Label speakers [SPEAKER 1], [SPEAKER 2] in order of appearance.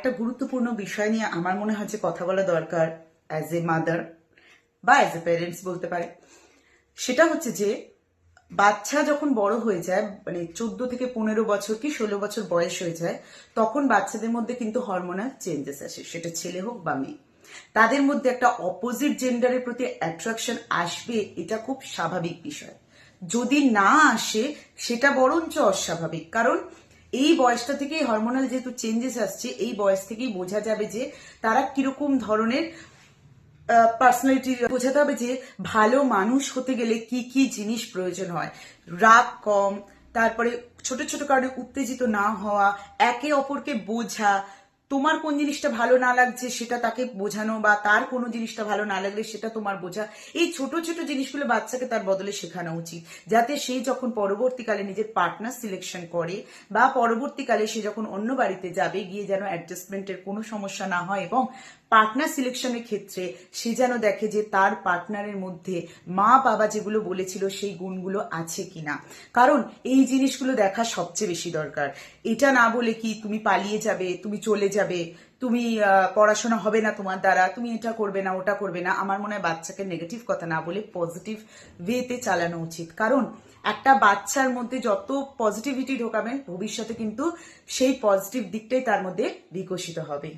[SPEAKER 1] আরেকটা গুরুত্বপূর্ণ বিষয় নিয়ে আমার মনে হয় যে কথা বলা দরকার অ্যাজ এ মাদার বা অ্যাজ এ প্যারেন্টস বলতে পারে। সেটা হচ্ছে যে বাচ্চা যখন বড় হয়ে যায়, মানে 14 থেকে 15 বছর কি 16 বছর বয়স হয়ে যায়, তখন বাচ্চাদের মধ্যে কিন্তু হরমোনাল চেঞ্জেস আসে, সেটা ছেলে হোক বা মেয়ে। তাদের মধ্যে একটা অপোজিট জেন্ডারের প্রতি অ্যাট্রাকশন আসবে, এটা খুব স্বাভাবিক বিষয়। যদি না আসে সেটা বরঞ্চ অস্বাভাবিক, কারণ এই বয়সটা থেকেই হরমোনাল যেহেতু চেঞ্জেস আসছে, এই বয়স থেকেই বোঝা যাবে যে তারা কিরকম ধরনের পার্সোনালিটি। বোঝাতে হবে যে ভালো মানুষ হতে গেলে কি কি জিনিস প্রয়োজন হয়। রাগ কম, তারপরে ছোট ছোট কারণে উত্তেজিত না হওয়া, একে অপরকে বোঝা, তোমার কোন জিনিসটা ভালো না লাগছে সেটা তাকে বোঝানো, বা তার কোনো জিনিসটা ভালো না লাগলে সেটা তোমার বোঝা। এই ছোট ছোট জিনিসগুলো বাচ্চাকে তার বদলে শেখানো উচিত, যাতে সে যখন পরবর্তীকালে নিজের পার্টনার সিলেকশন করে বা পরবর্তীকালে সে যখন অন্য বাড়িতে যাবে, গিয়ে যেন অ্যাডজাস্টমেন্টের কোনো সমস্যা না হয়, এবং পার্টনার সিলেকশনের ক্ষেত্রে সে যেন দেখে যে তার পার্টনারের মধ্যে মা বাবা যেগুলো বলেছিল সেই গুণগুলো আছে কিনা। কারণ এই জিনিসগুলো দেখা সবচেয়ে বেশি দরকার। এটা না বলে কি তুমি পালিয়ে যাবে, তুমি চলে যাবে, তুমি পড়াশোনা হবে না তোমার দ্বারা, তুমি এটা করবে না ওটা করবে না, আমার মনে হয় বাচ্চাকে নেগেটিভ কথা না বলে পজিটিভ ওয়েতে চালানো উচিত। কারণ একটা বাচ্চার মধ্যে যত পজিটিভিটি ঢোকাবেন, ভবিষ্যতে কিন্তু সেই পজিটিভ দিকটাই তার মধ্যে বিকশিত হবে।